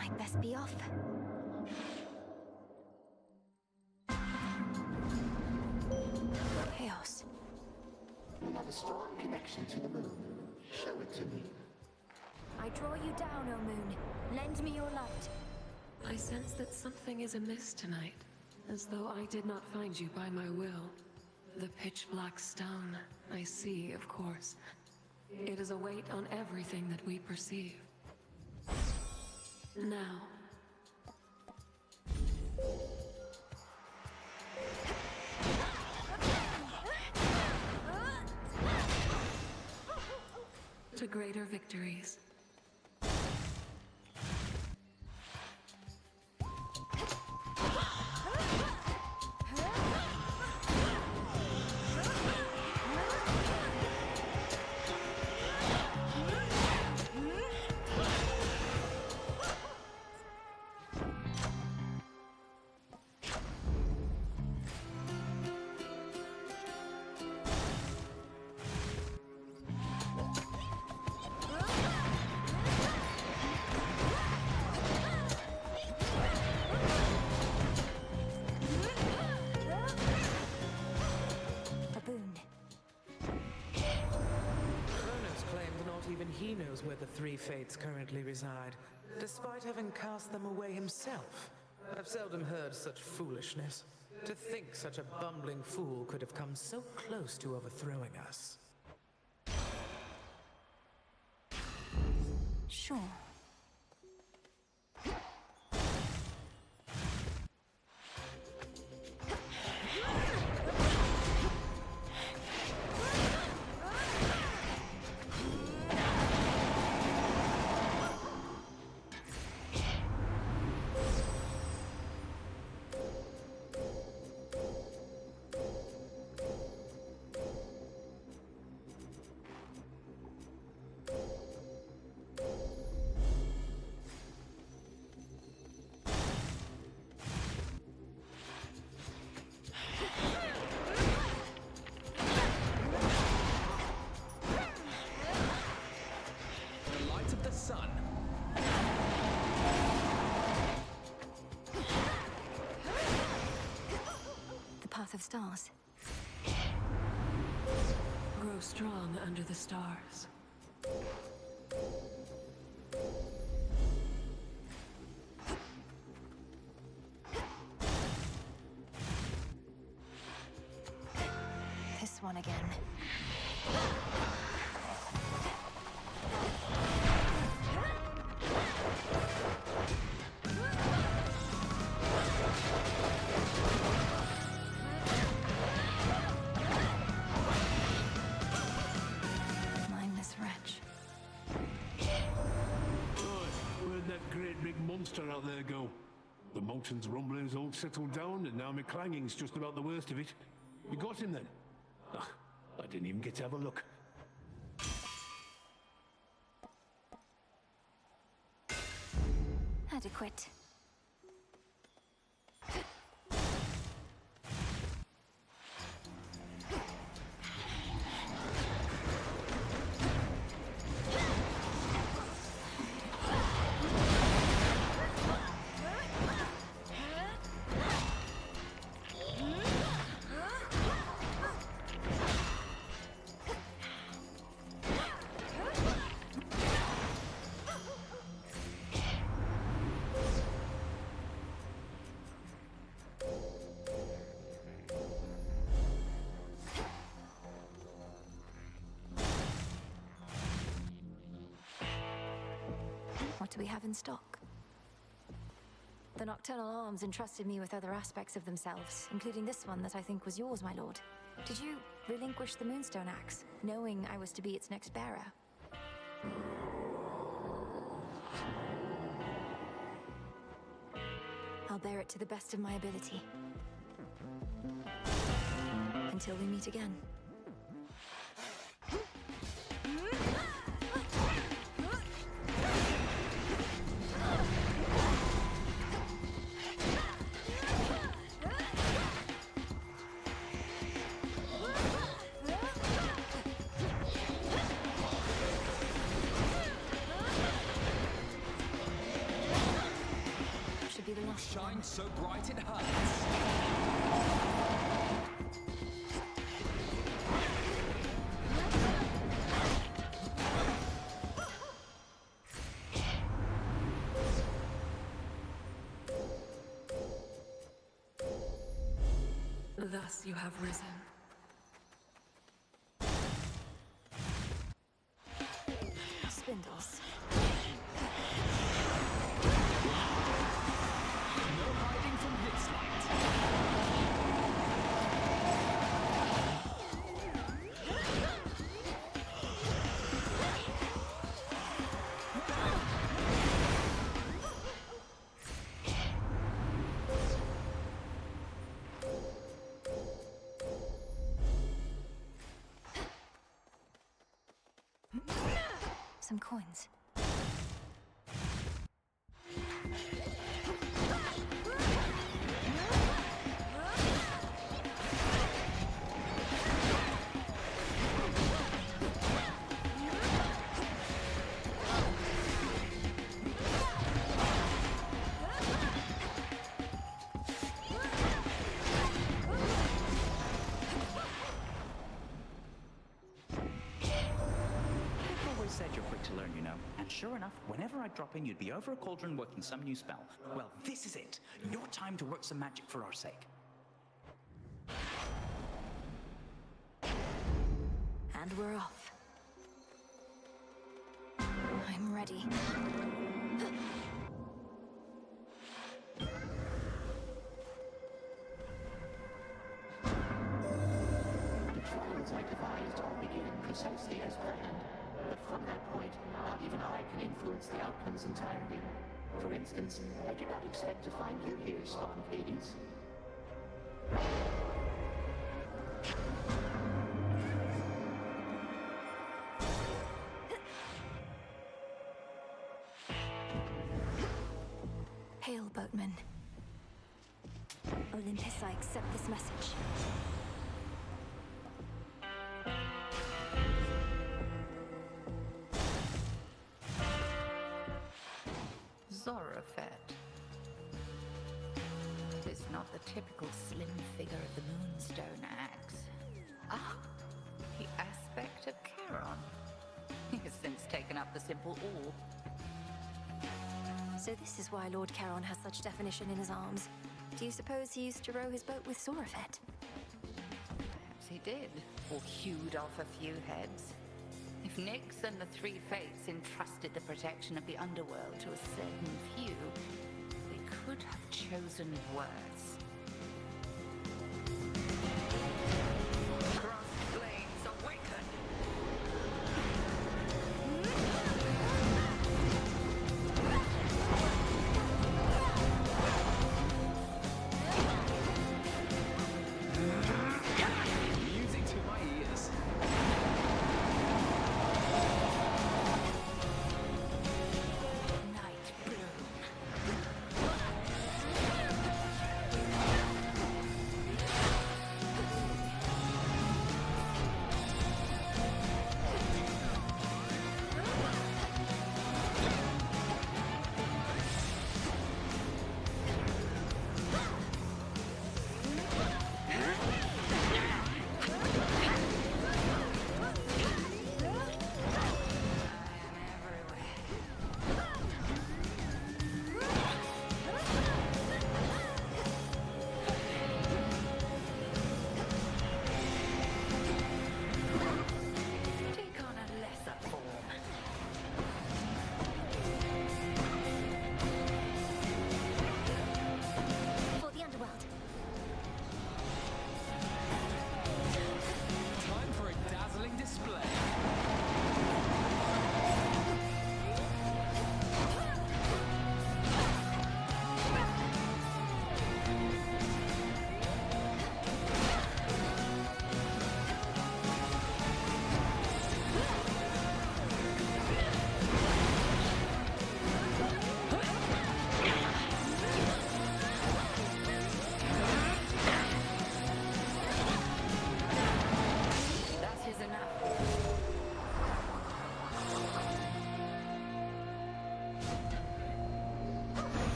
I'd best be off. Chaos. We have a strong connection to the moon. Show it to me. I draw you down, O moon. Lend me your light. I sense that something is amiss tonight, as though I did not find you by my will. The pitch-black stone, I see, of course. It is a weight on everything that we perceive. Now. To greater victories. Even he knows where the three fates currently reside, despite having cast them away himself. I've seldom heard such foolishness. To think such a bumbling fool could have come so close to overthrowing us. Sure. Path of stars. Grow strong under the stars. This one again. Monster out there go. The mountain's rumbling's all settled down, and now my clanging's just about the worst of it. You got him then? Ugh, I didn't even get to have a look. Adequate. What do we have in stock? The Nocturnal Arms entrusted me with other aspects of themselves, including this one that I think was yours, my lord. Did you relinquish the Moonstone Axe, knowing I was to be its next bearer? I'll bear it to the best of my ability. Until we meet again. shine so bright it hurts. Thus you have risen. Spindles. No hiding from this light. Some coins. Always said you're quick to learn, you know. And sure enough, whenever I drop in, you'd be over a cauldron working some new spell. Well, this is it. Your time to work some magic for our sake. And we're off. I'm ready. The trials I devised all begin precisely as planned, but from that point, not even I can influence the outcomes entirely. For instance, I did not expect to find you here, Spawn Hades. Hail, boatman. Olympus, I accept this message. Zorafet. It is not the typical slim figure of the Moonstone Axe. Ah, the aspect of Charon. He has since taken up the simple orb. So this is why Lord Charon has such definition in his arms. Do you suppose he used to row his boat with Zorafet? Perhaps he did, or hewed off a few heads. If Nyx and the Three Fates entrusted the protection of the underworld to a certain few, they could have chosen worse. Cross flames awaken! Music to my ears. Night bloom.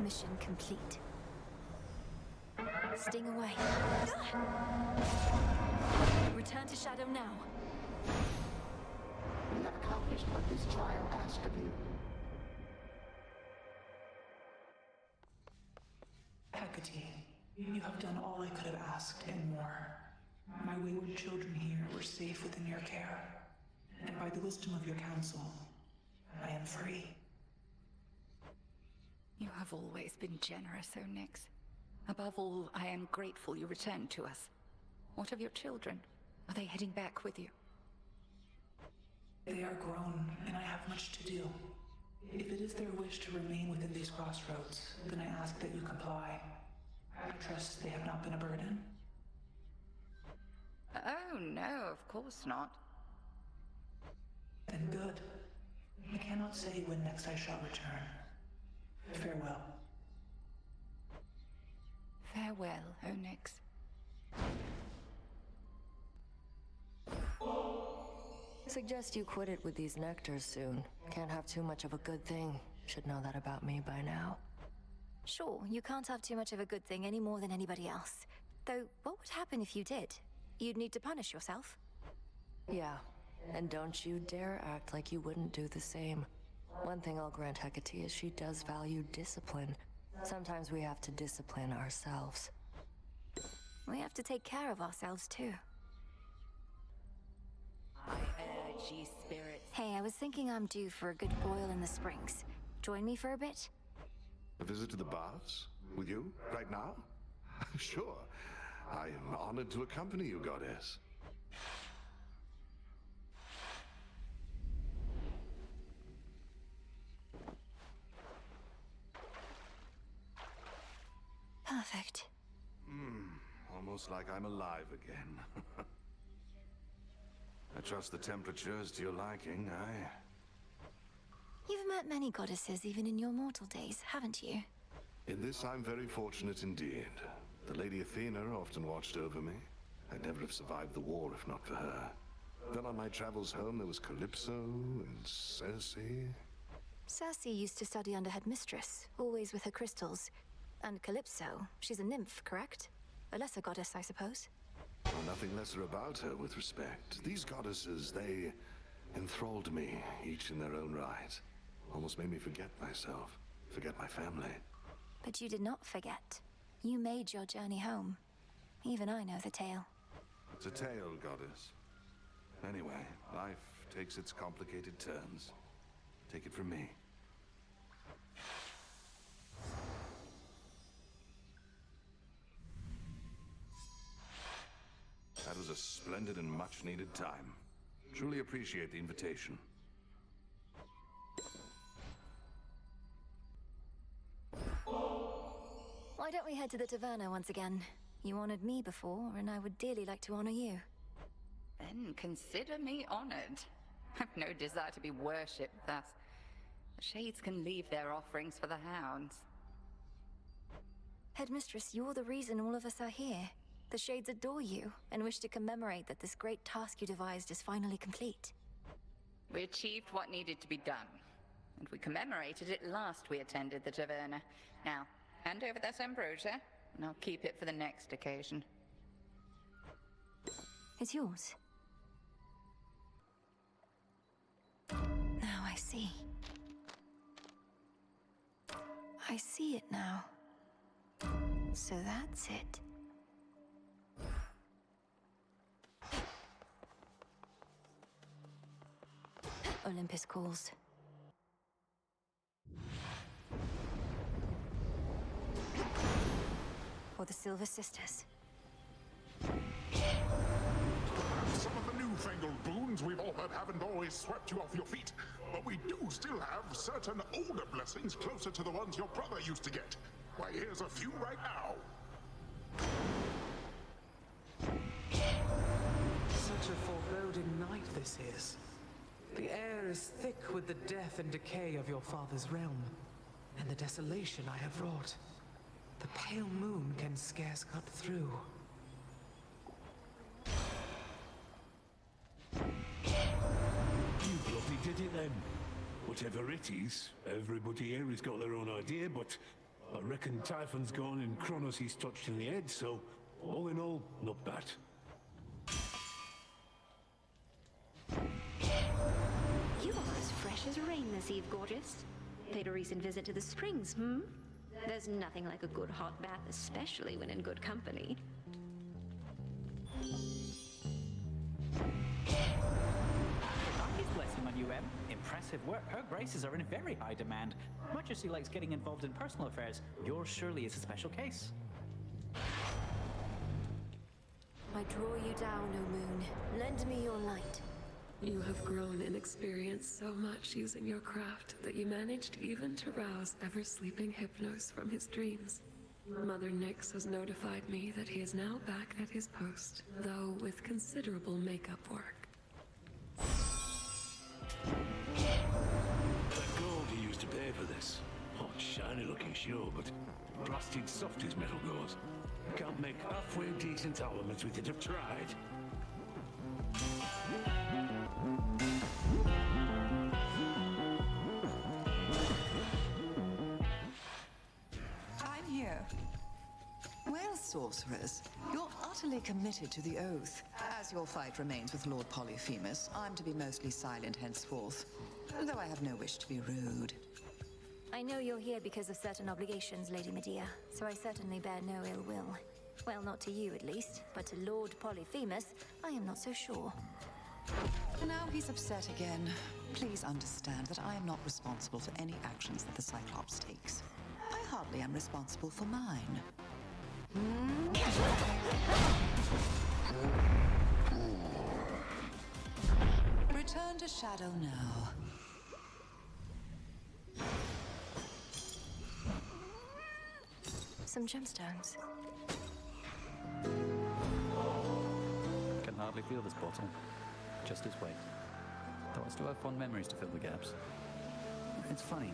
Mission complete. Sting away. Return to Shadow now. You have accomplished what this trial asked of you. Hecate, you have done all I could have asked and more. My wayward children here were safe within your care, and by the wisdom of your counsel, I am free. You have always been generous, Onyx. Above all, I am grateful you returned to us. What of your children? Are they heading back with you? They are grown, and I have much to do. If it is their wish to remain within these crossroads, then I ask that you comply. I trust they have not been a burden. Oh, no, of course not. Then good. I cannot say when next I shall return. Farewell. Farewell, Onyx. I suggest you quit it with these nectars soon. Can't have too much of a good thing. Should know that about me by now. Sure, you can't have too much of a good thing any more than anybody else. Though, what would happen if you did? You'd need to punish yourself. Yeah, and don't you dare act like you wouldn't do the same. One thing I'll grant Hecate is she does value discipline. Sometimes we have to discipline ourselves. We have to take care of ourselves, too. I urge ye spirits. Hey, I was thinking I'm due for a good boil in the springs. Join me for a bit? A visit to the baths? With you? Right now? Sure. I am honored to accompany you, Goddess. Perfect. Almost like I'm alive again. I trust the temperature's to your liking, You've met many goddesses even in your mortal days, haven't you? In this I'm very fortunate indeed. The Lady Athena often watched over me. I'd never have survived the war if not for her. Then on my travels home there was Calypso and Circe. Circe used to study under Headmistress, always with her crystals. And Calypso, she's a nymph, correct? A lesser goddess, I suppose? Oh, nothing lesser about her with respect. These goddesses, they enthralled me, each in their own right. Almost made me forget myself, forget my family. But you did not forget. You made your journey home. Even I know the tale. It's a tale, Goddess. Anyway, life takes its complicated turns. Take it from me. That was a splendid and much-needed time. Truly appreciate the invitation. Why don't we head to the taverna once again? You honored me before, and I would dearly like to honor you. Then consider me honored. I've no desire to be worshipped thus. The Shades can leave their offerings for the hounds. Headmistress, you're the reason all of us are here. The Shades adore you, and wish to commemorate that this great task you devised is finally complete. We achieved what needed to be done, and we commemorated it last we attended the taverna. Now, hand over that ambrosia, and I'll keep it for the next occasion. It's yours. Now I see. I see it now. So that's it. Olympus calls. For the Silver Sisters. Some of the newfangled boons we've all heard haven't always swept you off your feet, but we do still have certain older blessings closer to the ones your brother used to get. Why, here's a few right now. Such a foreboding night this is. The air is thick with the death and decay of your father's realm, and the desolation I have wrought. The pale moon can scarce cut through. You bloody did it then. Whatever it is, everybody here has got their own idea, but I reckon Typhon's gone and Kronos he's touched in the head, so all in all, not bad. You are as fresh as rain this eve, gorgeous. Paid a recent visit to the springs, hmm? There's nothing like a good hot bath, especially when in good company. His blessing on you, Em. Impressive work. Her graces are in very high demand. Much as she likes getting involved in personal affairs, yours surely is a special case. I draw you down, O moon. Lend me your light. You have grown in experience so much using your craft that you managed even to rouse ever-sleeping Hypnos from his dreams. Mother Nyx has notified me that he is now back at his post, though with considerable makeup work. That gold he used to pay for this. Hot, shiny looking, sure, but blasted soft as metal goes. Can't make halfway decent elements with it, I've tried. I'm here. Well, sorcerers, you're utterly committed to the oath. As your fight remains with Lord Polyphemus, I'm to be mostly silent henceforth, though I have no wish to be rude. I know you're here because of certain obligations, Lady Medea, so I certainly bear no ill will. Well, not to you at least, but to Lord Polyphemus, I am not so sure. Now he's upset again. Please understand that I am not responsible for any actions that the Cyclops takes. I hardly am responsible for mine. Return to Shadow now. Some gemstones. Can hardly feel this bottle. Just his weight. Though I still have fond memories to fill the gaps. It's funny.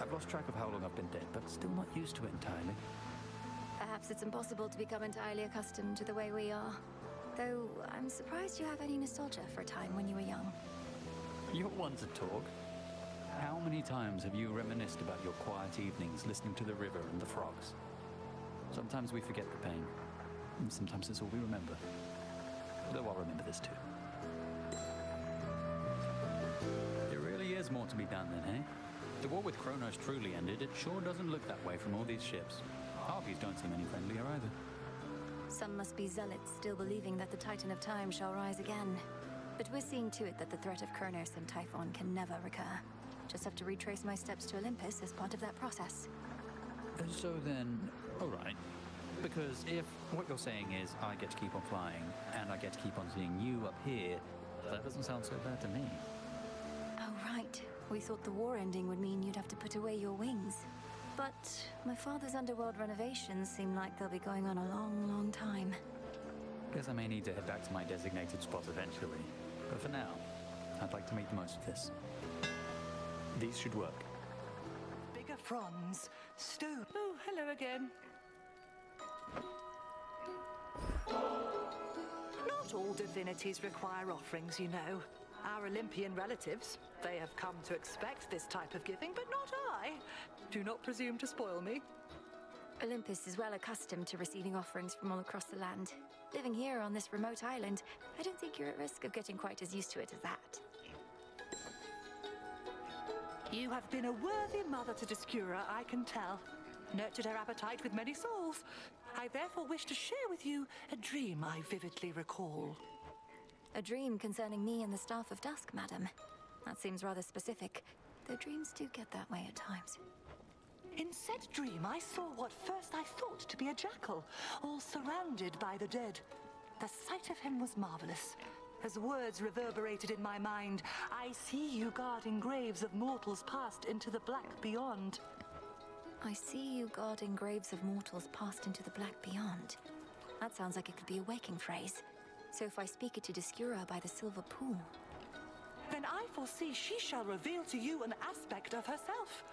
I've lost track of how long I've been dead, but still not used to it entirely. Perhaps it's impossible to become entirely accustomed to the way we are. Though, I'm surprised you have any nostalgia for a time when you were young. You're one to talk. How many times have you reminisced about your quiet evenings listening to the river and the frogs? Sometimes we forget the pain, and sometimes it's all we remember. Though I'll remember this too. There really is more to be done then, eh? The war with Kronos truly ended. It sure doesn't look that way from all these ships. Harpies don't seem any friendlier either. Some must be zealots still believing that the Titan of Time shall rise again. But we're seeing to it that the threat of Kronos and Typhon can never recur. Just have to retrace my steps to Olympus as part of that process. So then, alright. Because if what you're saying is I get to keep on flying, and I get to keep on seeing you up here, that doesn't sound so bad to me. Oh, right. We thought the war ending would mean you'd have to put away your wings. But my father's underworld renovations seem like they'll be going on a long, long time. Guess I may need to head back to my designated spot eventually. But for now, I'd like to make the most of this. These should work. Bigger fronds. Stone. Oh, hello again. Not all divinities require offerings, you know. Our Olympian relatives, they have come to expect this type of giving, but not I. Do not presume to spoil me. Olympus is well accustomed to receiving offerings from all across the land. Living here on this remote island, I don't think you're at risk of getting quite as used to it as that. You have been a worthy mother to Discura, I can tell. Nurtured her appetite with many souls. I therefore wish to share with you a dream I vividly recall. A dream concerning me and the Staff of Dusk, madam. That seems rather specific, though dreams do get that way at times. In said dream, I saw what first I thought to be a jackal, all surrounded by the dead. The sight of him was marvelous. As words reverberated in my mind, I see you guarding graves of mortals passed into the black beyond. I see you guarding graves of mortals passed into the black beyond. That sounds like it could be a waking phrase. So if I speak it to Discura by the Silver Pool... Then I foresee she shall reveal to you an aspect of herself.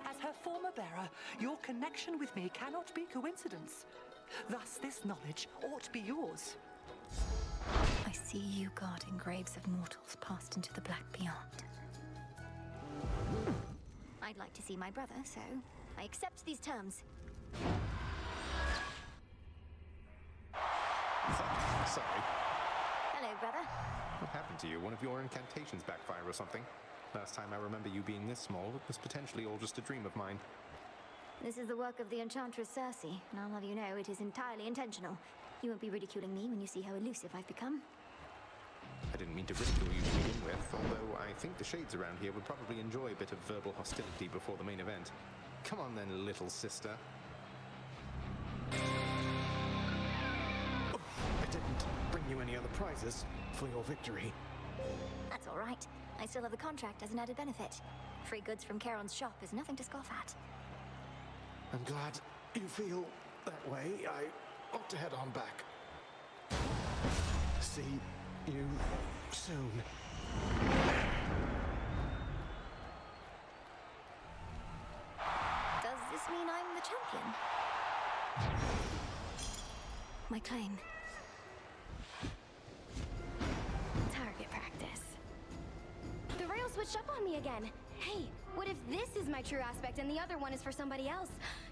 As her former bearer, your connection with me cannot be coincidence. Thus this knowledge ought to be yours. I see you guarding graves of mortals passed into the black beyond. I I'd like to see my brother, so I accept these terms. Sorry. Hello, brother. What happened to you? One of your incantations backfire or something? Last time I remember you being this small, it was potentially all just a dream of mine. This is the work of the Enchantress Circe, and I'll have you know it is entirely intentional. You won't be ridiculing me when you see how elusive I've become. I didn't mean to ridicule you to begin with, although I think the shades around here would probably enjoy a bit of verbal hostility before the main event. Come on then, little sister. I didn't bring you any other prizes for your victory. That's all right. I still have the contract as an added benefit. Free goods from Charon's shop is nothing to scoff at. I'm glad you feel that way. I ought to head on back. See you soon. Does this mean I'm the champion? My claim. Target practice. The rail switched up on me again. Hey, what if this is my true aspect and the other one is for somebody else?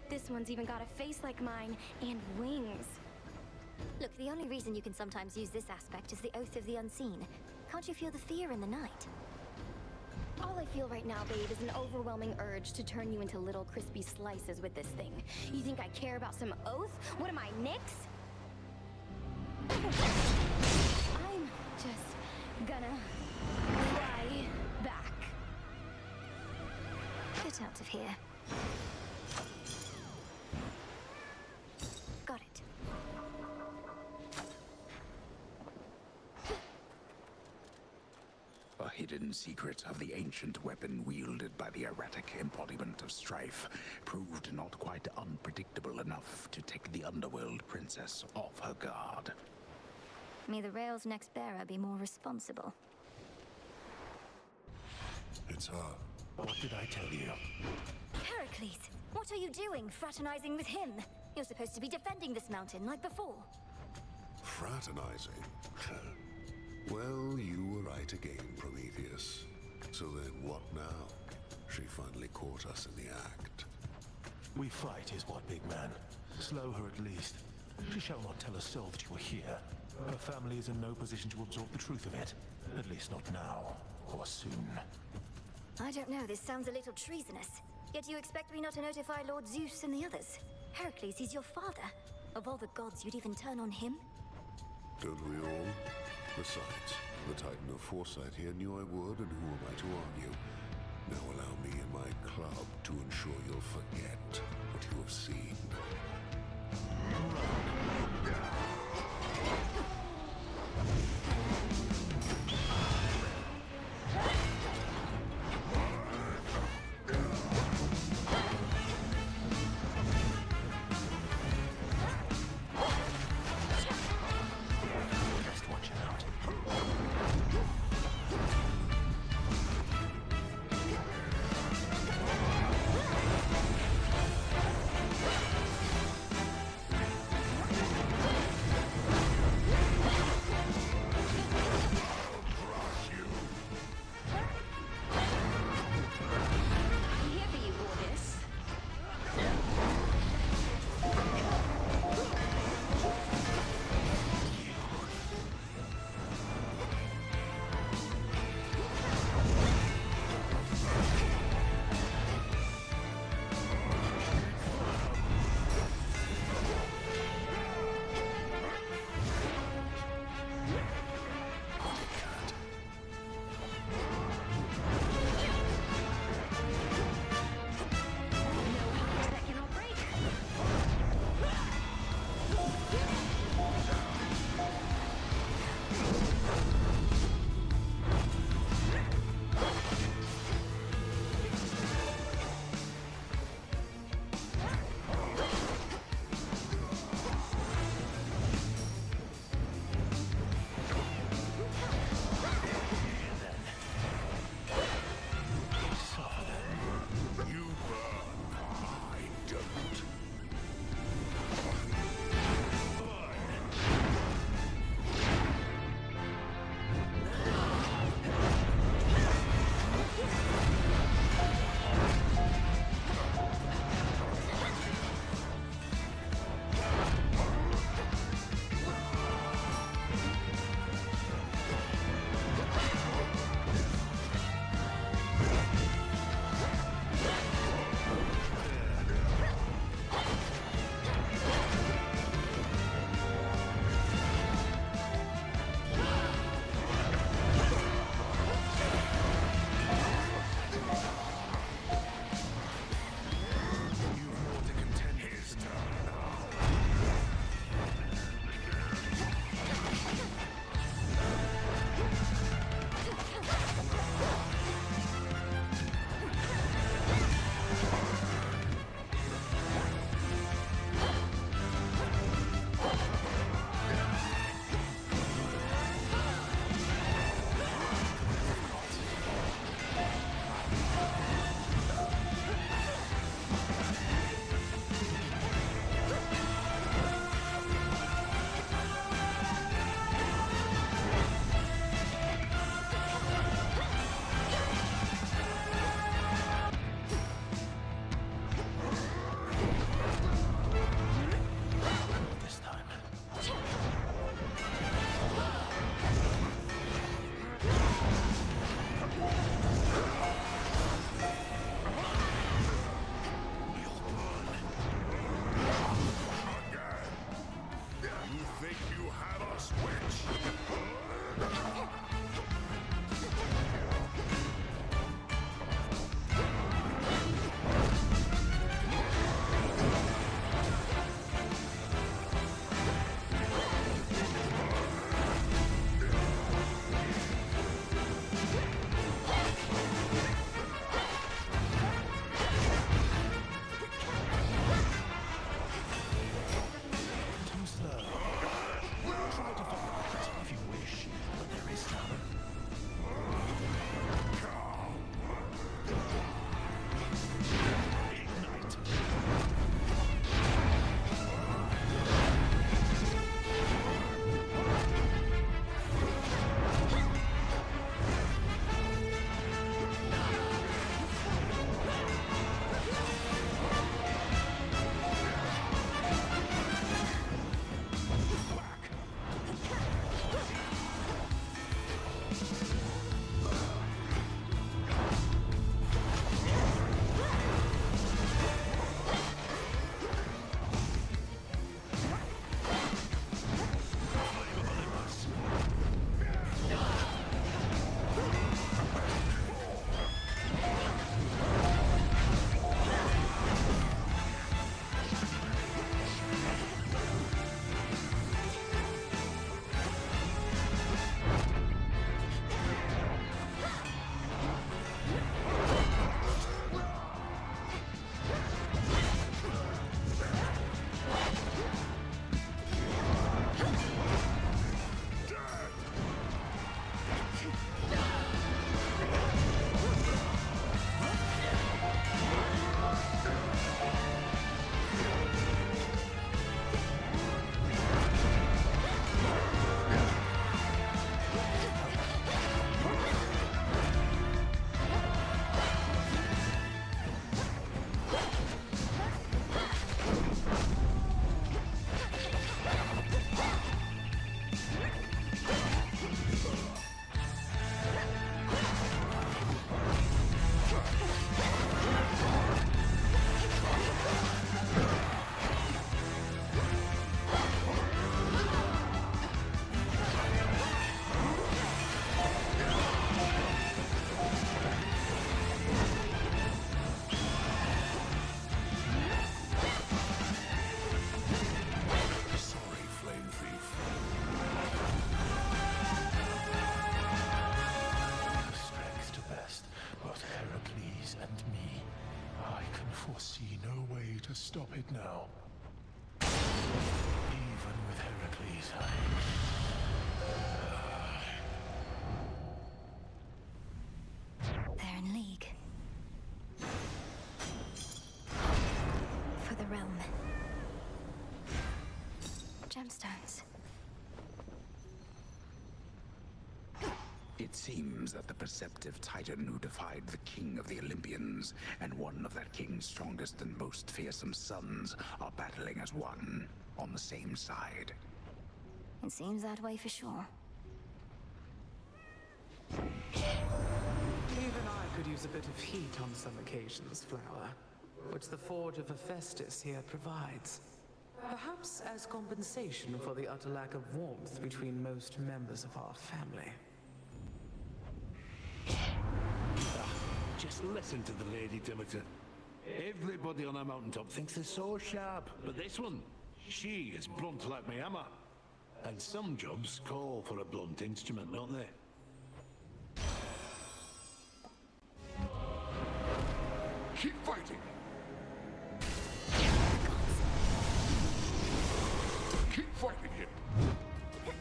This one's even got a face like mine and wings. Look, the only reason you can sometimes use this aspect is the Oath of the Unseen. Can't you feel the fear in the night? All I feel right now, babe, is an overwhelming urge to turn you into little crispy slices with this thing. You think I care about some oath? What am I, Nyx? I'm just gonna fly back. Get out of here. Got it. A hidden secret of the ancient weapon wielded by the erratic embodiment of strife proved not quite unpredictable enough to take the underworld princess off her guard. May the rail's next bearer be more responsible. It's her. What did I tell you? Heracles, what are you doing, fraternizing with him? You're supposed to be defending this mountain like before. Fraternizing? Well, you were right again, Prometheus. So then what now? She finally caught us in the act. We fight is what, big man. Slow her at least. She shall not tell a soul that you are here. Her family is in no position to absorb the truth of it. At least not now, or soon. I don't know, this sounds a little treasonous. Yet you expect me not to notify Lord Zeus and the others? Heracles, he's your father. Of all the gods, you'd even turn on him? Don't we all? Besides, the Titan of Foresight here knew I would, and who am I to argue? Now allow me and my club to ensure you'll forget what you have seen. Just watch out. Stop it now. Even with Heracles, They're in league. For the realm. Gemstones. It seems that the perceptive Titan who defied the king of the Olympians and one of that king's strongest and most fearsome sons are battling as one, on the same side. It seems that way for sure. Even I could use a bit of heat on some occasions, Flower, which the Forge of Hephaestus here provides. Perhaps as compensation for the utter lack of warmth between most members of our family. Just listen to the lady, Demeter. Everybody on a mountaintop thinks they're so sharp, but this one, she is blunt like my hammer. And some jobs call for a blunt instrument, don't they? Keep fighting! Keep fighting him! Hey,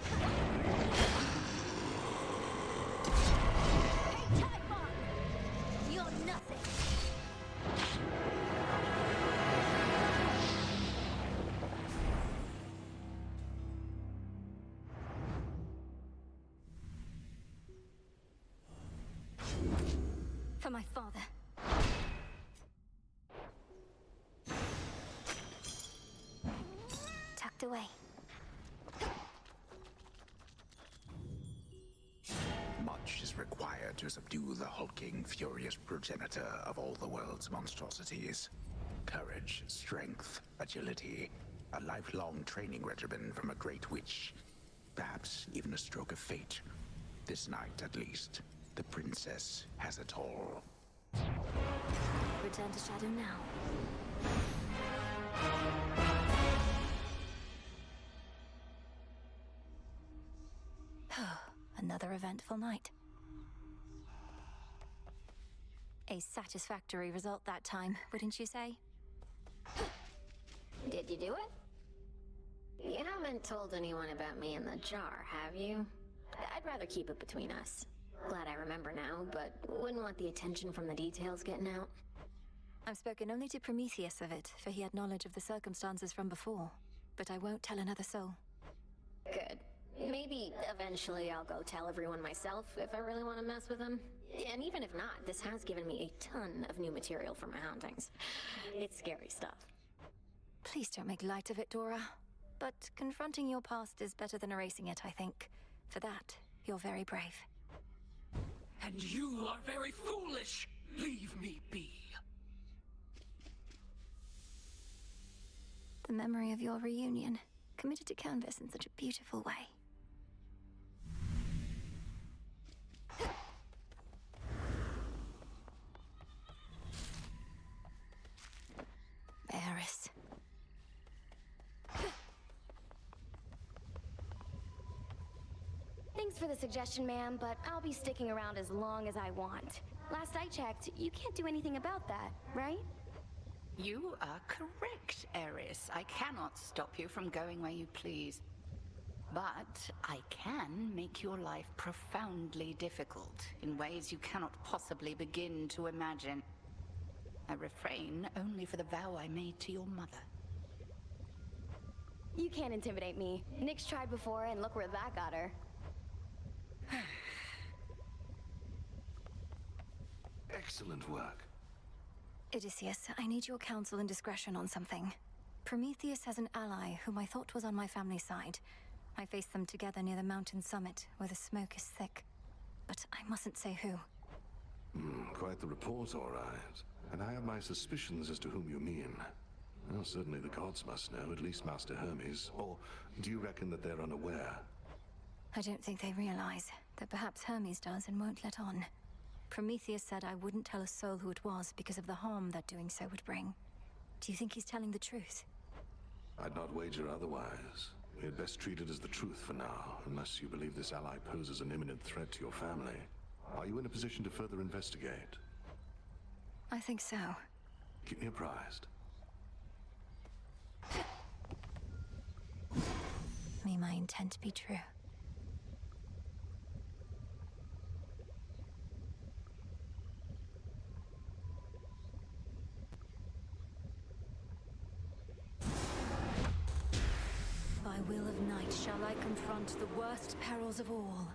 Tagmon! You're nothing! For my father. Tucked away. Much is required to subdue the hulking, furious progenitor of all the world's monstrosities. Courage, strength, agility, a lifelong training regimen from a great witch. Perhaps even a stroke of fate. This night, at least, the princess has it all. Return to Shadow now. Another eventful night. A satisfactory result that time, wouldn't you say? Did you do it? You haven't told anyone about me in the jar, have you? I'd rather keep it between us. Glad I remember now, but wouldn't want the attention from the details getting out. I've spoken only to Prometheus of it, for he had knowledge of the circumstances from before. But I won't tell another soul. Good. Maybe eventually I'll go tell everyone myself if I really want to mess with them. And even if not, this has given me a ton of new material for my hauntings. It's scary stuff. Please don't make light of it, Dora. But confronting your past is better than erasing it, I think. For that, you're very brave. And you are very foolish! Leave me be. The memory of your reunion, committed to canvas in such a beautiful way. Eris. Thanks for the suggestion, ma'am, but I'll be sticking around as long as I want. Last I checked, you can't do anything about that, right? You are correct, Eris. I cannot stop you from going where you please. But I can make your life profoundly difficult in ways you cannot possibly begin to imagine. I refrain only for the vow I made to your mother. You can't intimidate me. Nyx tried before, and look where that got her. Excellent work. Odysseus, I need your counsel and discretion on something. Prometheus has an ally whom I thought was on my family side. I faced them together near the mountain summit, where the smoke is thick. But I mustn't say who. Quite the report, all right. And I have my suspicions as to whom you mean. Well, certainly the gods must know, at least Master Hermes. Or do you reckon that they're unaware? I don't think they realize that perhaps Hermes does and won't let on. Prometheus said I wouldn't tell a soul who it was because of the harm that doing so would bring. Do you think he's telling the truth? I'd not wager otherwise. We had best treat it as the truth for now, unless you believe this ally poses an imminent threat to your family. Are you in a position to further investigate? I think so. Keep me apprised. May my intent be true. By will of night shall I confront the worst perils of all.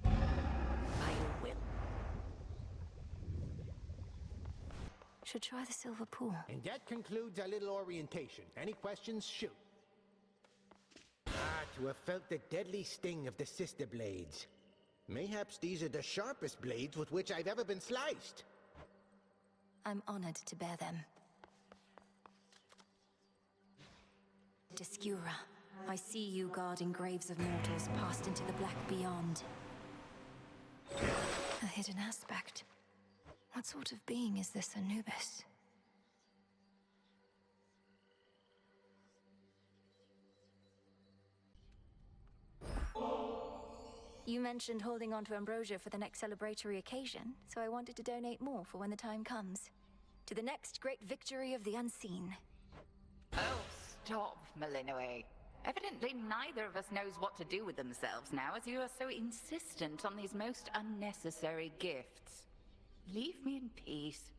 By your will. Should try the silver pool. And that concludes our little orientation. Any questions? Shoot. To have felt the deadly sting of the sister blades. Mayhaps these are the sharpest blades with which I've ever been sliced. I'm honored to bear them. Discura, I see you guarding graves of mortals passed into the black beyond. A hidden aspect. What sort of being is this Anubis? You mentioned holding on to ambrosia for the next celebratory occasion, so I wanted to donate more for when the time comes. To the next great victory of the unseen. Oh, stop, Malinoe. Evidently neither of us knows what to do with themselves now, as you are so insistent on these most unnecessary gifts. Leave me in peace.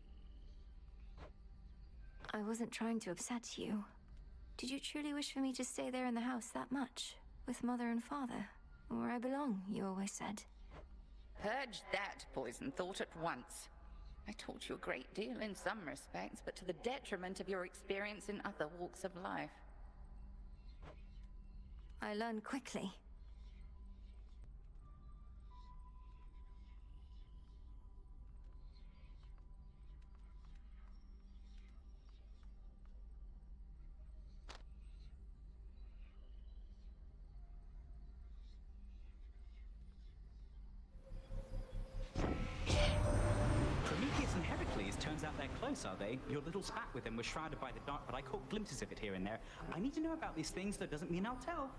I wasn't trying to upset you. Did you truly wish for me to stay there in the house that much? With Mother and Father? Where I belong, you always said. Purge that poison thought at once. I taught you a great deal in some respects, but to the detriment of your experience in other walks of life. I learn quickly. Turns out they're close, are they? Your little spat with him was shrouded by the dark, but I caught glimpses of it here and there. I need to know about these things, that doesn't mean I'll tell.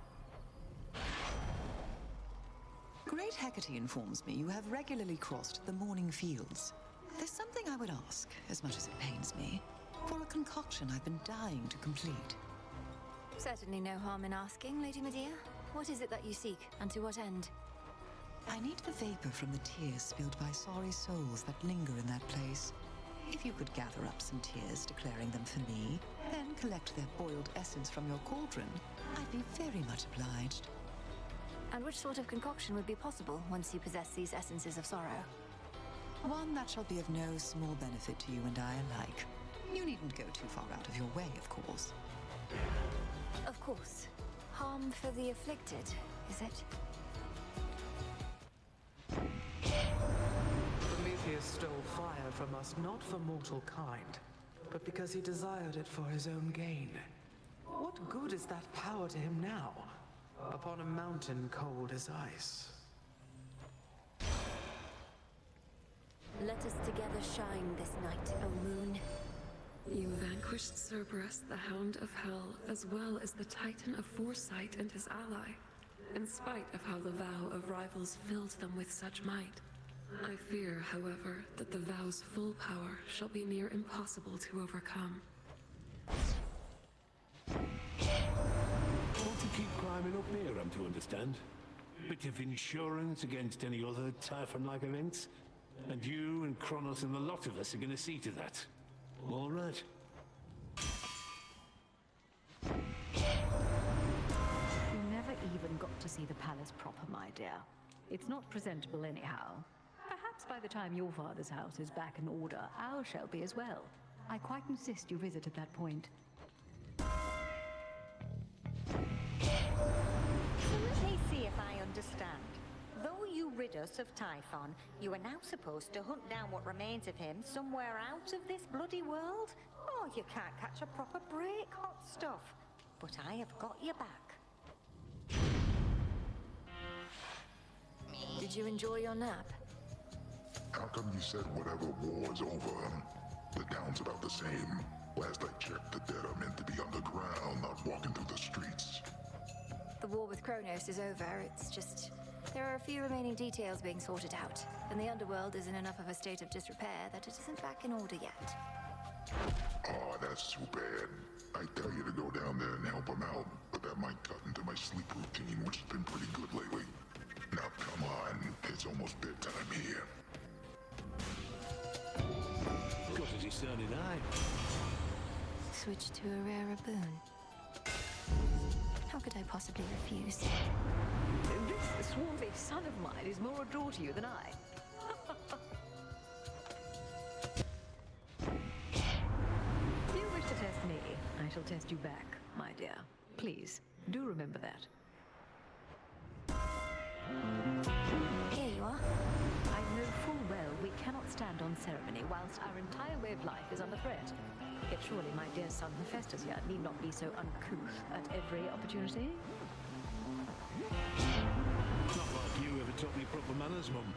Great Hecate informs me you have regularly crossed the morning fields. There's something I would ask, as much as it pains me, for a concoction I've been dying to complete. Certainly no harm in asking, Lady Medea. What is it that you seek, and to what end? I need the vapor from the tears spilled by sorry souls that linger in that place. If you could gather up some tears declaring them for me, then collect their boiled essence from your cauldron, I'd be very much obliged. And which sort of concoction would be possible once you possess these essences of sorrow? One that shall be of no small benefit to you and I alike. You needn't go too far out of your way, of course. Of course. Harm for the afflicted, is it? Prometheus stole fire from us not for mortal kind, but because he desired it for his own gain. What good is that power to him now, upon a mountain cold as ice? Let us together shine this night, O moon. You vanquished Cerberus, the Hound of Hell, as well as the Titan of Foresight and his ally, in spite of how the vow of rivals filled them with such might. I fear, however, that the vow's full power shall be near impossible to overcome. Want to keep climbing up here, I'm to understand? Bit of insurance against any other Typhon-like events? And you and Kronos and the lot of us are gonna see to that. All right. You never even got to see the palace proper, my dear. It's not presentable anyhow. Perhaps by the time your father's house is back in order, ours shall be as well. I quite insist you visit at that point. So let me see if I understand. Though you rid us of Typhon, you are now supposed to hunt down what remains of him somewhere out of this bloody world? Oh, you can't catch a proper break, hot stuff. But I have got your back. Did you enjoy your nap? How come you said whatever war is over? The town's about the same. Last I checked, the dead are meant to be underground, not walking through the streets. The war with Kronos is over. It's just... there are a few remaining details being sorted out, and the underworld is in enough of a state of disrepair that it isn't back in order yet. Oh, that's too bad. I tell you to go down there and help him out, but that might cut into my sleep routine, which has been pretty good lately. Now come on, it's almost bedtime here. Got a discerning eye. Switch to a rarer boon. How could I possibly refuse? This swarthy son of mine is more a draw to you than I. If you wish to test me, I shall test you back, my dear. Please, do remember that. Here you are. I know full well we cannot stand on ceremony whilst our entire way of life is under threat. Yet surely my dear son Hephaestus here need not be so uncouth at every opportunity. Not like you ever taught me proper manners, Mum.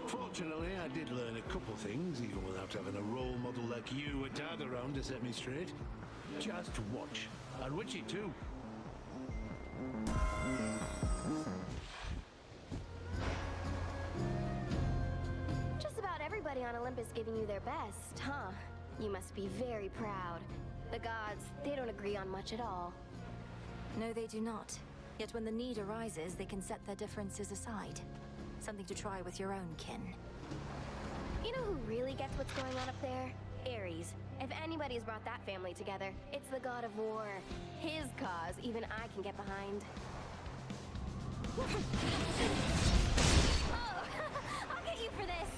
Fortunately, I did learn a couple things, even without having a role model like you or Dad around to set me straight. Just watch. And Witchy too. Just about everybody on Olympus giving you their best, huh? You must be very proud. The gods, they don't agree on much at all. No, they do not. Yet when the need arises, they can set their differences aside. Something to try with your own kin. You know who really gets what's going on up there? Ares. If anybody's brought that family together, it's the god of war. His cause, even I can get behind. Oh, I'll get you for this.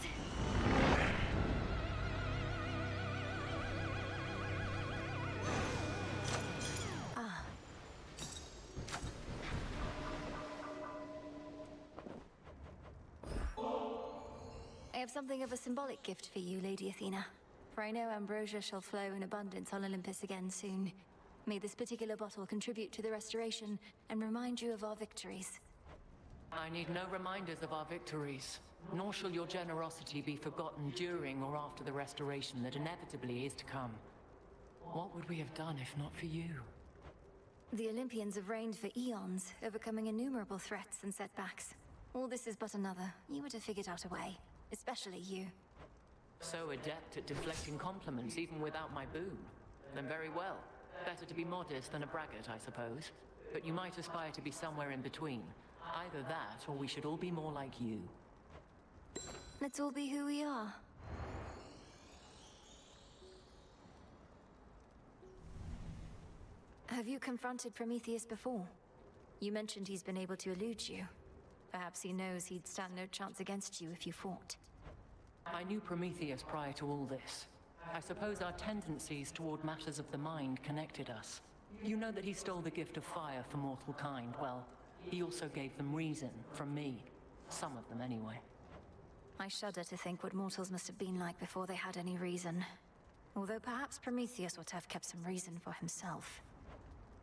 Ah. I have something of a symbolic gift for you, Lady Athena. For I know ambrosia shall flow in abundance on Olympus again soon. May this particular bottle contribute to the restoration and remind you of our victories. I need no reminders of our victories, nor shall your generosity be forgotten during or after the restoration that inevitably is to come. What would we have done if not for you? The Olympians have reigned for eons, overcoming innumerable threats and setbacks. All this is but another. You would have figured out a way. Especially you. So adept at deflecting compliments even without my boon. Then very well. Better to be modest than a braggart, I suppose. But you might aspire to be somewhere in between. Either that, or we should all be more like you. Let's all be who we are. Have you confronted Prometheus before? You mentioned he's been able to elude you. Perhaps he knows he'd stand no chance against you if you fought. I knew Prometheus prior to all this. I suppose our tendencies toward matters of the mind connected us. You know that he stole the gift of fire for mortal kind. Well, he also gave them reason from me. Some of them, anyway. I shudder to think what mortals must have been like before they had any reason. Although perhaps Prometheus ought to have kept some reason for himself.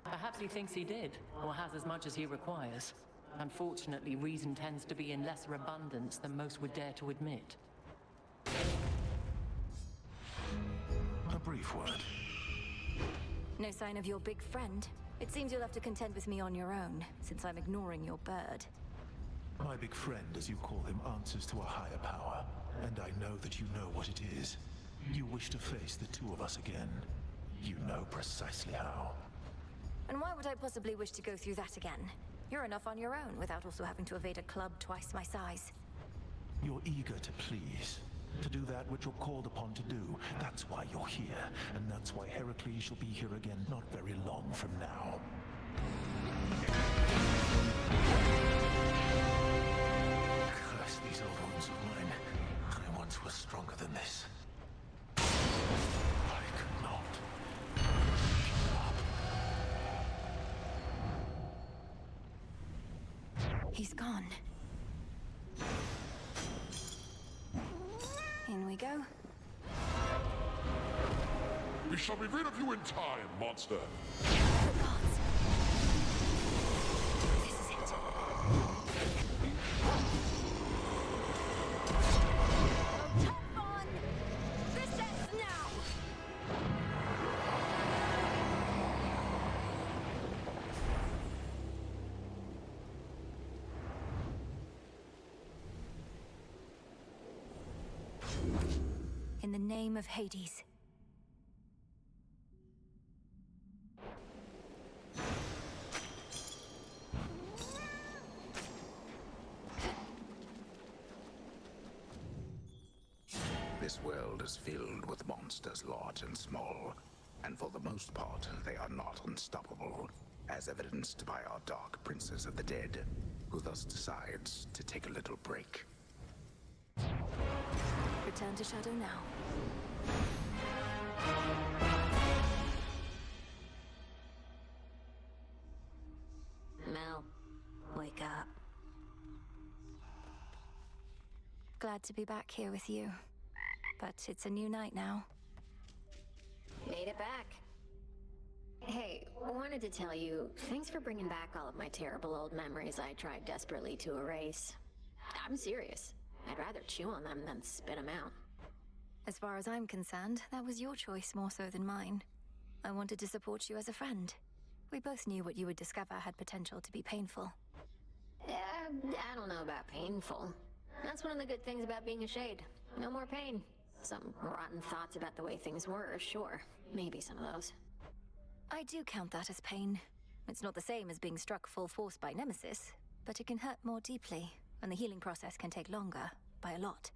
Perhaps he thinks he did, or has as much as he requires. Unfortunately, reason tends to be in lesser abundance than most would dare to admit. A brief word. No sign of your big friend. It seems you'll have to contend with me on your own, since I'm ignoring your bird. My big friend, as you call him, answers to a higher power. And I know that you know what it is. You wish to face the two of us again. You know precisely how. And why would I possibly wish to go through that again? You're enough on your own without also having to evade a club twice my size. You're eager to please. To do that which you're called upon to do. That's why you're here. And that's why Heracles shall be here again not very long from now. Curse these old wounds of mine. I once was stronger than this. I could not. He's gone. In we go. We shall be rid of you in time, monster. The gods. This is it. Typhon! This ends now! In the name of Hades. This world is filled with monsters large and small, and for the most part, they are not unstoppable, as evidenced by our Dark Princess of the Dead, who thus decides to take a little break. Return to Shadow now. Mel, wake up. Glad to be back here with you. But it's a new night now. Made it back. Hey, wanted to tell you, thanks for bringing back all of my terrible old memories I tried desperately to erase. I'm serious. I'd rather chew on them than spit them out. As far as I'm concerned, that was your choice more so than mine. I wanted to support you as a friend. We both knew what you would discover had potential to be painful. I don't know about painful. That's one of the good things about being a Shade. No more pain. Some rotten thoughts about the way things were, sure. Maybe some of those. I do count that as pain. It's not the same as being struck full force by Nemesis, but it can hurt more deeply, and the healing process can take longer, by a lot.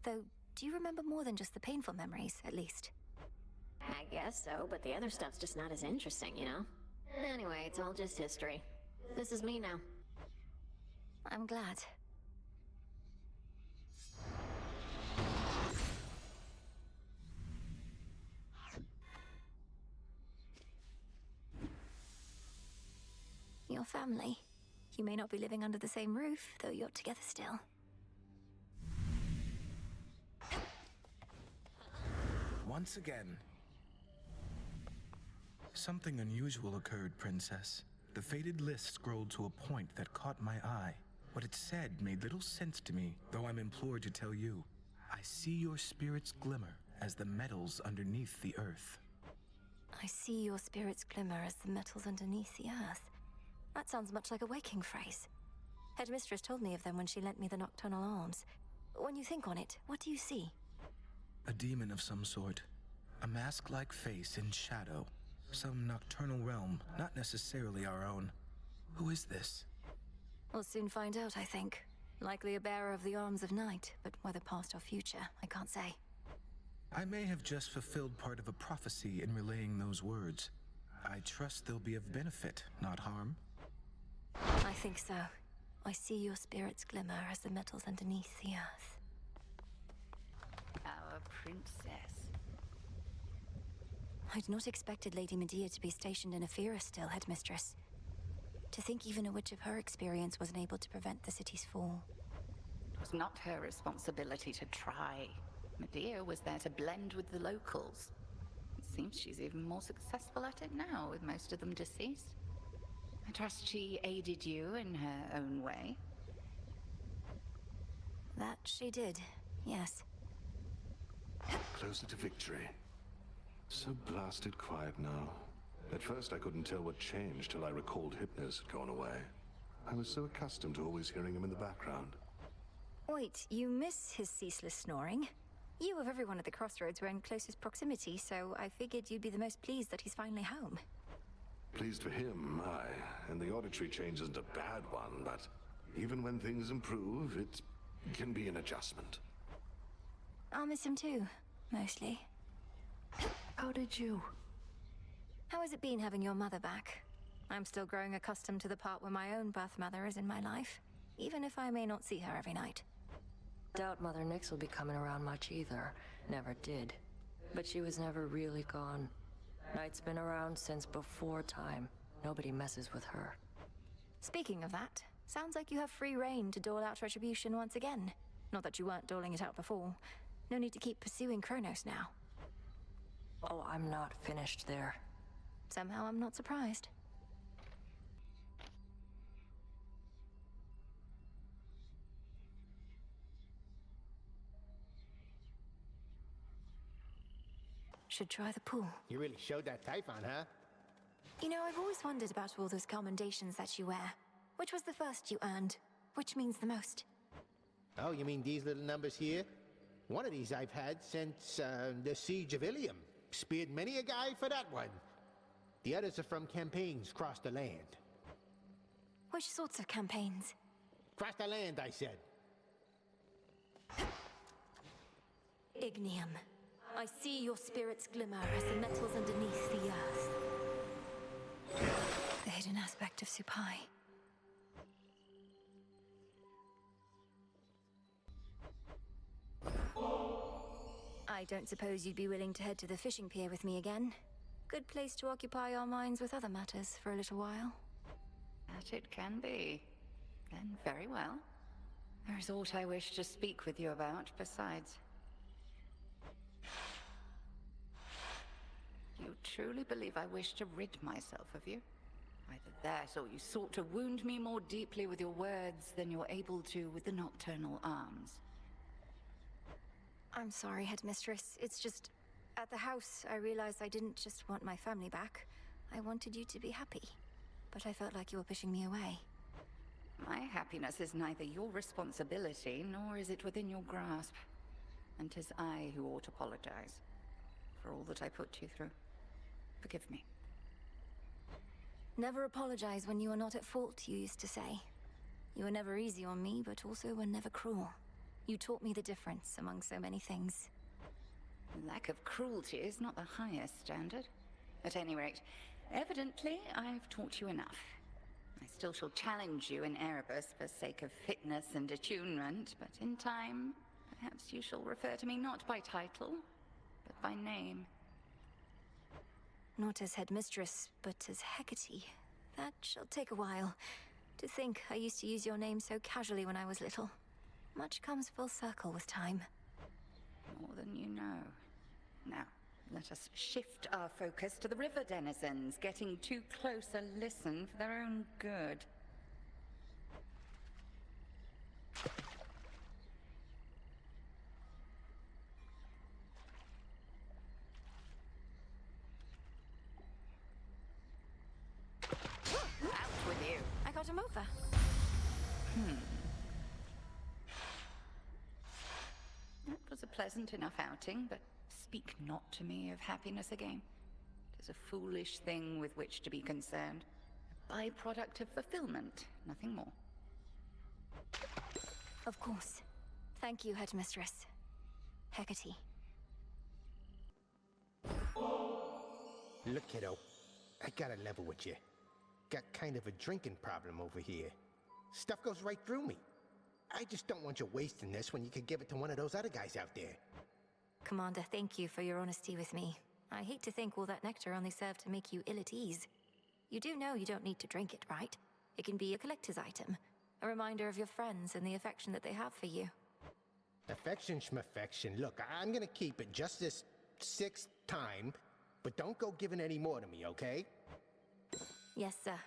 Though, do you remember more than just the painful memories, at least? I guess so, but the other stuff's just not as interesting, you know? Anyway, it's all just history. This is me now. I'm glad. Your family. You may not be living under the same roof, though you're together still. Once again. Something unusual occurred, Princess. The faded list scrolled to a point that caught my eye. What it said made little sense to me, though I'm implored to tell you. I see your spirit's glimmer as the metals underneath the earth. I see your spirit's glimmer as the metals underneath the earth. That sounds much like a waking phrase. Headmistress told me of them when she lent me the nocturnal arms. When you think on it, what do you see? A demon of some sort. A mask-like face in shadow. Some nocturnal realm, not necessarily our own. Who is this? We'll soon find out, I think. Likely a bearer of the arms of night, but whether past or future, I can't say. I may have just fulfilled part of a prophecy in relaying those words. I trust they'll be of benefit, not harm. I think so. I see your spirit's glimmer as the metals underneath the earth. Our princess. I'd not expected Lady Medea to be stationed in Ephira still, Headmistress. To think even a witch of her experience wasn't able to prevent the city's fall. It was not her responsibility to try. Medea was there to blend with the locals. It seems she's even more successful at it now, with most of them deceased. I trust she aided you in her own way. That she did, yes. Closer to victory. So blasted quiet now. At first I couldn't tell what changed till I recalled Hypnos had gone away. I was so accustomed to always hearing him in the background. Wait, you miss his ceaseless snoring? You of everyone at the Crossroads were in closest proximity, so I figured you'd be the most pleased that he's finally home. Pleased for him, aye. And the auditory change isn't a bad one, but even when things improve, it can be an adjustment. I'll miss him too, mostly. How did you? How has it been having your mother back? I'm still growing accustomed to the part where my own birth mother is in my life, even if I may not see her every night. Doubt Mother Nyx will be coming around much either. Never did. But she was never really gone. Night's been around since before time. Nobody messes with her. Speaking of that, sounds like you have free reign to dole out retribution once again. Not that you weren't doling it out before. No need to keep pursuing Kronos now. Oh, I'm not finished there. Somehow I'm not surprised. Should try the pool. You really showed that Typhon, huh? You know, I've always wondered about all those commendations that you wear. Which was the first you earned? Which means the most? Oh, you mean these little numbers here? One of these I've had since the Siege of Ilium. Speared many a guy for that one. The others are from campaigns across the land. Which sorts of campaigns? Ignium, I see your spirits glimmer as the metals underneath the earth. The hidden aspect of Supai. I don't suppose you'd be willing to head to the fishing pier with me again. Good place to occupy our minds with other matters for a little while. That it can be. Then very well. There is aught I wish to speak with you about besides. You truly believe I wish to rid myself of you? Either that, or you sought to wound me more deeply with your words than you're able to with the nocturnal arms. I'm sorry, Headmistress. It's just... At the house, I realized I didn't just want my family back. I wanted you to be happy. But I felt like you were pushing me away. My happiness is neither your responsibility, nor is it within your grasp. And 'tis I who ought to apologize for all that I put you through. Forgive me. Never apologize when you are not at fault, you used to say. You were never easy on me, but also were never cruel. You taught me the difference among so many things. Lack of cruelty is not the highest standard. At any rate, evidently, I've taught you enough. I still shall challenge you in Erebus for sake of fitness and attunement, but in time, perhaps you shall refer to me not by title, but by name. Not as Headmistress, but as Hecate. That shall take a while. To think I used to use your name so casually when I was little. Much comes full circle with time. More than you know. Now, let us shift our focus to the river denizens, getting too close a listen for their own good. Out with you! I got him over. That was a pleasant enough outing, but speak not to me of happiness again. It is a foolish thing with which to be concerned. A byproduct of fulfillment, nothing more. Of course. Thank you, Headmistress. Hecate. Look, kiddo. I gotta level with you. Got kind of a drinking problem over here. Stuff goes right through me. I just don't want you wasting this when you could give it to one of those other guys out there. Commander, thank you for your honesty with me. I hate to think all that nectar only served to make you ill at ease. You do know you don't need to drink it, right? It can be a collector's item. A reminder of your friends and the affection that they have for you. Affection schmaffection. Look, I'm gonna keep it just this 6th time, but don't go giving any more to me, okay? Yes, sir.